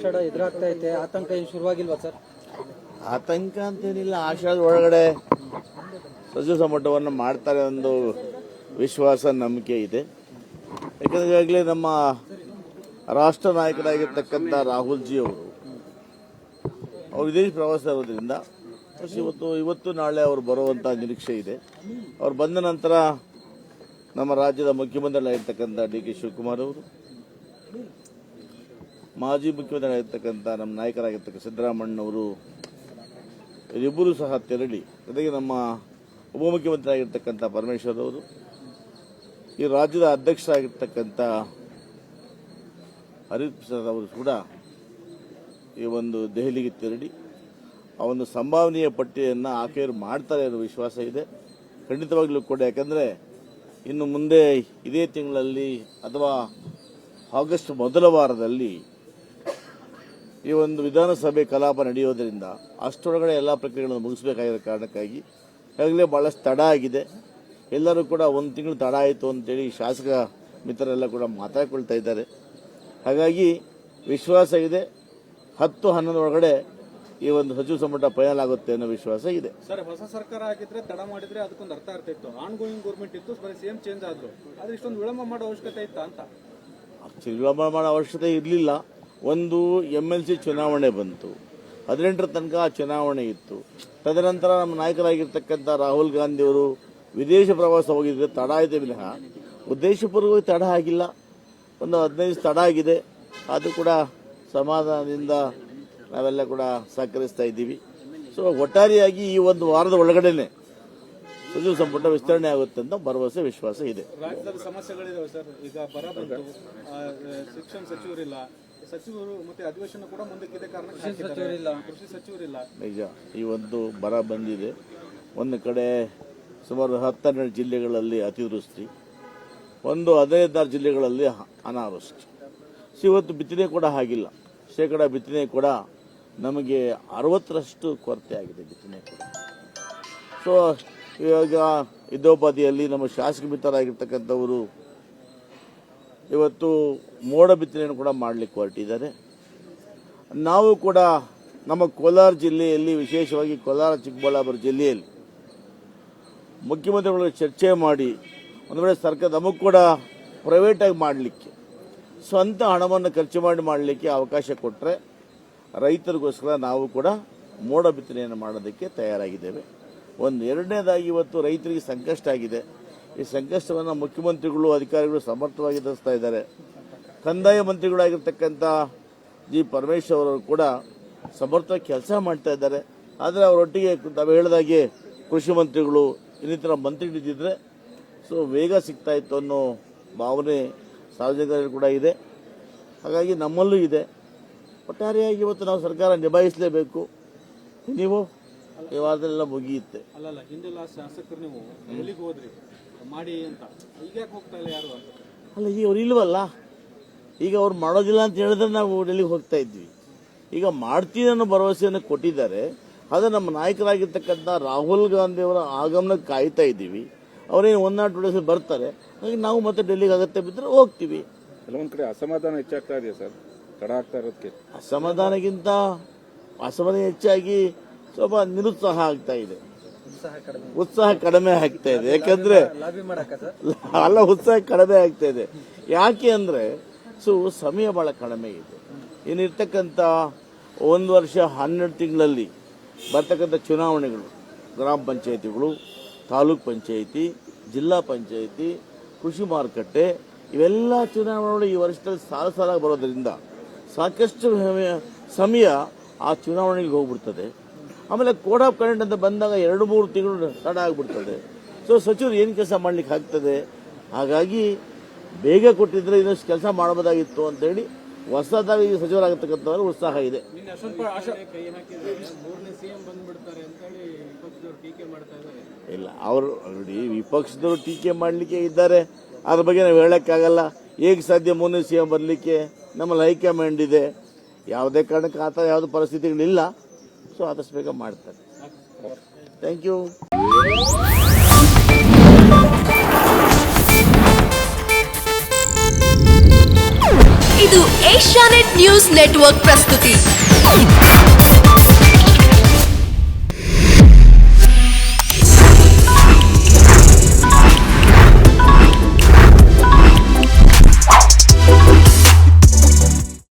ಆಷಾಢ ಎದುರಾಗ್ತಾ ಐತೆ, ಆತಂಕ ಏನು ಶುರುವಾಗಿಲ್ವಾ ಸರ್? ಆತಂಕ ಅಂತೇನಿಲ್ಲ. ಆಷಾಢದ ಒಳಗಡೆ ಸಚಿವ ಸಂಪುಟವನ್ನು ಮಾಡ್ತಾರೆ ಒಂದು ವಿಶ್ವಾಸ, ನಂಬಿಕೆ ಇದೆ. ಯಾಕಂದರೆ ಈಗಾಗಲೇ ನಮ್ಮ ರಾಷ್ಟ್ರ ನಾಯಕರಾಗಿರ್ತಕ್ಕಂಥ ರಾಹುಲ್ ಜಿ ಅವರು ವಿದೇಶಿ ಪ್ರವಾಸ ಇರೋದ್ರಿಂದ ಇವತ್ತು ನಾಳೆ ಅವರು ಬರುವಂಥ ನಿರೀಕ್ಷೆ ಇದೆ. ಅವ್ರು ಬಂದ ನಂತರ ನಮ್ಮ ರಾಜ್ಯದ ಮುಖ್ಯಮಂತ್ರಿಗಳಾಗಿರ್ತಕ್ಕಂಥ ಡಿ.ಕೆ. ಶಿವಕುಮಾರ್ ಅವರು, ಮಾಜಿ ಮುಖ್ಯಮಂತ್ರಿಗಳಾಗಿರ್ತಕ್ಕಂಥ ನಮ್ಮ ನಾಯಕರಾಗಿರ್ತಕ್ಕಂಥ ಸಿದ್ದರಾಮಣ್ಣವರು ಇವರಿಬ್ಬರೂ ಸಹ ತೆರಳಿ, ಜೊತೆಗೆ ನಮ್ಮ ಉಪಮುಖ್ಯಮಂತ್ರಿ ಆಗಿರ್ತಕ್ಕಂಥ ಪರಮೇಶ್ವರ್ ಅವರು, ಈ ರಾಜ್ಯದ ಅಧ್ಯಕ್ಷರಾಗಿರ್ತಕ್ಕಂಥ ಹರೀಶ್ ಪ್ರಸಾದ್ ಅವರು ಕೂಡ ಈ ಒಂದು ದೆಹಲಿಗೆ ತೆರಳಿ ಆ ಒಂದು ಸಂಭಾವನೆಯ ಪಟ್ಟಿಯನ್ನು ಆಕೆಯವರು ಮಾಡ್ತಾರೆ ಅನ್ನೋ ವಿಶ್ವಾಸ ಇದೆ. ಖಂಡಿತವಾಗ್ಲೂ ಕೂಡ, ಯಾಕಂದರೆ ಇನ್ನು ಮುಂದೆ ಇದೇ ತಿಂಗಳಲ್ಲಿ ಅಥವಾ ಆಗಸ್ಟ್ ಮೊದಲ ವಾರದಲ್ಲಿ ಈ ಒಂದು ವಿಧಾನಸಭೆ ಕಲಾಪ ನಡೆಯೋದರಿಂದ ಅಷ್ಟರೊಳಗಡೆ ಎಲ್ಲ ಪ್ರಕ್ರಿಯೆಗಳನ್ನು ಮುಗಿಸಬೇಕಾಗಿರೋ ಕಾರಣಕ್ಕಾಗಿ ಈಗಾಗಲೇ ಭಾಳಷ್ಟು ತಡ ಆಗಿದೆ. ಎಲ್ಲರೂ ಕೂಡ ಒಂದು ತಿಂಗಳು ತಡ ಆಯಿತು ಅಂತೇಳಿ ಶಾಸಕ ಮಿತ್ರರೆಲ್ಲ ಕೂಡ ಮಾತಾಡ್ಕೊಳ್ತಾ ಇದ್ದಾರೆ. ಹಾಗಾಗಿ ವಿಶ್ವಾಸ ಇದೆ 10-11 ಒಳಗಡೆ ಈ ಒಂದು ಸಚಿವ ಸಂಪುಟ ಫೈನಲ್ ಆಗುತ್ತೆ ಅನ್ನೋ ವಿಶ್ವಾಸ ಇದೆ. ಸರ್, ಹೊಸ ಸರ್ಕಾರ ಆಗಿದ್ರೆ ತಡ ಮಾಡಿದ್ರೆ ಅದಕ್ಕೊಂದು ಅರ್ಥ ಇತ್ತು. ಆನ್ ಗೋಯಿಂಗ್ ಗೌರ್ಮೆಂಟ್ ಇತ್ತು, ಬರೀ ಸಿಎಂ ಚೇಂಜ್ ಆದ್ರು, ಆದ್ರೆ ಇಷ್ಟೊಂದು ವಿಳಂಬ ಮಾಡೋ ಅವಶ್ಯಕತೆ ಇತ್ತಾ ಅಂತ? ವಿಳಂಬ ಮಾಡೋ ಅವಶ್ಯಕತೆ ಇರಲಿಲ್ಲ. ಒಂದು MLC ಚುನಾವಣೆ ಬಂತು, 18ರ ತನಕ ಚುನಾವಣೆ ಇತ್ತು. ತದನಂತರ ನಮ್ಮ ನಾಯಕರಾಗಿರ್ತಕ್ಕಂಥ ರಾಹುಲ್ ಗಾಂಧಿಯವರು ವಿದೇಶ ಪ್ರವಾಸ ಹೋಗಿದ್ರೆ ತಡ ಆಯಿತು ವಿನಃ ಉದ್ದೇಶಪೂರ್ವಕವಾಗಿ ತಡ ಆಗಿಲ್ಲ. ಒಂದು 15 ತಡ ಆಗಿದೆ. ಅದು ಕೂಡ ಸಮಾಧಾನದಿಂದ ನಾವೆಲ್ಲ ಕೂಡ ಸಹಕರಿಸ್ತಾ ಇದ್ದೀವಿ. ಸೊ ಒಟ್ಟಾರೆಯಾಗಿ ಈ ಒಂದು ವಾರದ ಒಳಗಡೆನೆ ಸಚಿವ ಸಂಪುಟ ವಿಸ್ತರಣೆ ಆಗುತ್ತೆ ಅಂತ ಭರವಸೆ, ವಿಶ್ವಾಸ ಇದೆ. ರಾಜ್ಯದಲ್ಲಿ ಸಮಸ್ಯೆಗಳಿದಾವೆ ಸರ್. ಈಗ ಬರ ಬಂತು, ಶಿಕ್ಷಣ ಸಚಿವರಿಲ್ಲ, ಸಚಿವರು ಮತ್ತೆ ಅಧಿವೇಶನ ಕೂಡ ಮುಂದಕ್ಕಿದೆ ಕಾರಣ ಕೃಷಿ ಸಚಿವರಿಲ್ಲ. ನಿಜ, ಈ ಒಂದು ಬರ ಬಂದಿದೆ. ಒಂದು ಕಡೆ ಸುಮಾರು 12 ಜಿಲ್ಲೆಗಳಲ್ಲಿ ಅತಿವೃಷ್ಟಿ, ಒಂದು 15 ಜಿಲ್ಲೆಗಳಲ್ಲಿ ಅನಾವೃಷ್ಟಿ. ಇವತ್ತು ಬಿತ್ತನೆ ಕೂಡ ಆಗಿಲ್ಲ. ಶೇಕಡ ಬಿತ್ತನೆ ಕೂಡ ನಮಗೆ 60ರಷ್ಟು ಕೊರತೆ ಆಗಿದೆ ಬಿತ್ತನೆ ಕೂಡ. ಸೊ ಇವಾಗ ಇದ್ದೋಪಾದಿಯಲ್ಲಿ ನಮ್ಮ ಶಾಸಕ ಮಿತ್ರರಾಗಿರ್ತಕ್ಕಂಥವರು ಇವತ್ತು ಮೋಡ ಬಿತ್ತನೆಯನ್ನು ಕೂಡ ಮಾಡಲಿಕ್ಕೆ ಹೊರಟಿದ್ದಾರೆ. ನಾವು ಕೂಡ ನಮ್ಮ ಕೋಲಾರ ಜಿಲ್ಲೆಯಲ್ಲಿ, ವಿಶೇಷವಾಗಿ ಕೋಲಾರ ಚಿಕ್ಕಬಳ್ಳಾಪುರ ಜಿಲ್ಲೆಯಲ್ಲಿ ಮುಖ್ಯಮಂತ್ರಿಗಳು ಚರ್ಚೆ ಮಾಡಿ ಒಂದು ವೇಳೆ ಸರ್ಕಾರ ನಮಗೆ ಕೂಡ ಪ್ರೈವೇಟಾಗಿ ಮಾಡಲಿಕ್ಕೆ, ಸ್ವಂತ ಹಣವನ್ನು ಖರ್ಚು ಮಾಡಲಿಕ್ಕೆ ಅವಕಾಶ ಕೊಟ್ಟರೆ ರೈತರಿಗೋಸ್ಕರ ನಾವು ಕೂಡ ಮೋಡ ಬಿತ್ತನೆಯನ್ನು ಮಾಡೋದಕ್ಕೆ ತಯಾರಾಗಿದ್ದೇವೆ. ಎರಡನೇದಾಗಿ ಇವತ್ತು ರೈತರಿಗೆ ಸಂಕಷ್ಟ ಆಗಿದೆ. ಈ ಸಂಕಷ್ಟವನ್ನು ಮುಖ್ಯಮಂತ್ರಿಗಳು, ಅಧಿಕಾರಿಗಳು ಸಮರ್ಥವಾಗಿ ಎದುರಿಸ್ತಾ ಇದ್ದಾರೆ. ಕಂದಾಯ ಮಂತ್ರಿಗಳಾಗಿರ್ತಕ್ಕಂಥ ಜಿ. ಪರಮೇಶ್ವರ್ ಅವರು ಕೂಡ ಸಮರ್ಥವಾಗಿ ಕೆಲಸ ಮಾಡ್ತಾ ಇದ್ದಾರೆ. ಆದರೆ ಅವರೊಟ್ಟಿಗೆ ನಾವು ಹೇಳಿದಾಗೆ ಕೃಷಿ ಮಂತ್ರಿಗಳು, ಇನ್ನಿತರ ಮಂತ್ರಿಗಳಿದ್ದರೆ ಸೊ ವೇಗ ಸಿಗ್ತಾ ಇತ್ತು ಅನ್ನೋ ಭಾವನೆ ಸಾರ್ವಜನಿಕರಲ್ಲಿ ಕೂಡ ಇದೆ. ಹಾಗಾಗಿ ನಮ್ಮಲ್ಲೂ ಇದೆ. ಒಟ್ಟಾರೆಯಾಗಿ ಇವತ್ತು ನಾವು ಸರ್ಕಾರ ನಿಭಾಯಿಸಲೇಬೇಕು. ನೀವು ಈ ವಾರದಲ್ಲೆಲ್ಲ ಮುಗಿಯುತ್ತೆ. ಅಲ್ಲ, ಹಿಂದೆಲ್ಲ ಶಾಸಕರು ನೀವು ಎಲ್ಲಿಗೆ ಹೋದ್ರಿ ಮಾಡಿ ಅಂತ, ಈಗ ಯಾಕೆ ಹೋಗ್ತಾ ಇಲ್ಲ ಯಾರು ಅಂತ? ಅಲ್ಲ, ಈಗ ಅವ್ರು ಇಲ್ವಲ್ಲ. ಈಗ ಅವ್ರು ಮಾಡೋದಿಲ್ಲ ಅಂತ ಹೇಳಿದ್ರೆ ನಾವು ಡೆಲ್ಲಿಗೆ ಹೋಗ್ತಾ ಇದ್ವಿ. ಈಗ ಮಾಡ್ತೀನಿ ಅನ್ನೋ ಭರವಸೆಯನ್ನು ಕೊಟ್ಟಿದ್ದಾರೆ. ಅದು ನಮ್ಮ ನಾಯಕರಾಗಿರ್ತಕ್ಕಂಥ ರಾಹುಲ್ ಗಾಂಧಿಯವರ ಆಗಮನಕ್ಕೆ ಕಾಯ್ತಾ ಇದ್ದೀವಿ. ಅವರೇನು 1 or 2 days ಬರ್ತಾರೆ. ಹಾಗೆ ನಾವು ಮತ್ತೆ ಡೆಲ್ಲಿಗೆ ಅಗತ್ಯ ಬಿದ್ದರೆ ಹೋಗ್ತೀವಿ. ಕೆಲವೊಂದು ಕಡೆ ಅಸಮಾಧಾನ ಹೆಚ್ಚಾಗ್ತಾ ಇದೆ ಸರ್, ತಡ ಆಗ್ತಾ ಇರೋದಕ್ಕೆ. ಅಸಮಾಧಾನ ಹೆಚ್ಚಾಗಿ ಸ್ವಲ್ಪ ನಿರುತ್ಸಾಹ ಆಗ್ತಾ ಇದೆ, ಉತ್ಸಾಹ ಕಡಿಮೆ ಆಗ್ತಾ ಇದೆ. ಯಾಕಂದ್ರೆ ಉತ್ಸಾಹ ಕಡಿಮೆ ಆಗ್ತಾ ಇದೆ. ಯಾಕೆ ಅಂದ್ರೆ ಸಮಯ ಬಹಳ ಕಡಿಮೆ ಇದೆ. ಇನ್ನಿರ್ತಕ್ಕಂಥ 1 ವರ್ಷ 12 ತಿಂಗಳಲ್ಲಿ ಬರ್ತಕ್ಕಂಥ ಚುನಾವಣೆಗಳು, ಗ್ರಾಮ ಪಂಚಾಯಿತಿಗಳು, ತಾಲೂಕ್ ಪಂಚಾಯಿತಿ, ಜಿಲ್ಲಾ ಪಂಚಾಯಿತಿ, ಕೃಷಿ ಮಾರುಕಟ್ಟೆ, ಇವೆಲ್ಲ ಚುನಾವಣೆಗಳು ಈ ವರ್ಷದಲ್ಲಿ ಸಾಲ ಬರೋದ್ರಿಂದ ಸಾಕಷ್ಟು ಸಮಯ ಆ ಚುನಾವಣೆಗೆ ಹೋಗ್ಬಿಡ್ತದೆ. ಆಮೇಲೆ ಕೋಡ್ ಆಫ್ ಕಂಡಕ್ಟ್ ಅಂತ ಬಂದಾಗ 2-3 ತಿಂಗಳು ತಡ ಆಗಿಬಿಡ್ತದೆ. ಸೊ ಸಚಿವರು ಏನು ಕೆಲಸ ಮಾಡ್ಲಿಕ್ಕೆ ಆಗ್ತದೆ. ಹಾಗಾಗಿ ಬೇಗ ಕೊಟ್ಟಿದ್ರೆ ಇನ್ನಷ್ಟು ಕೆಲಸ ಮಾಡಬಹುದಾಗಿತ್ತು ಅಂತೇಳಿ ಹೊಸದಾಗಿ ಸಚಿವರಾಗತಕ್ಕಂಥವ್ರು ಉತ್ಸಾಹ ಇದೆ. ಇಲ್ಲ, ಅವರು ನೋಡಿ, ವಿಪಕ್ಷದವರು ಟೀಕೆ ಮಾಡಲಿಕ್ಕೆ ಇದ್ದಾರೆ. ಅದ್ರ ಬಗ್ಗೆ ನಾವು ಹೇಳೋಕ್ಕಾಗಲ್ಲ. ಹೇಗೆ ಸಾಧ್ಯ 3ನೇ CM ಬರಲಿಕ್ಕೆ? ನಮ್ಮಲ್ಲಿ ಹೈಕಮಾಂಡ್ ಇದೆ. ಯಾವುದೇ ಕಾರಣಕ್ಕೆ ಆ ಥರ ಯಾವುದೇ ಪರಿಸ್ಥಿತಿಗಳಿಲ್ಲ. ಸೊ ಆದಷ್ಟು ಬೇಗ ಮಾಡ್ತಾರೆ. Thank you. ಇದು ಏಷ್ಯಾನೆಟ್ ನ್ಯೂಸ್ ನೆಟ್ವರ್ಕ್ ಪ್ರಸ್ತುತಿ.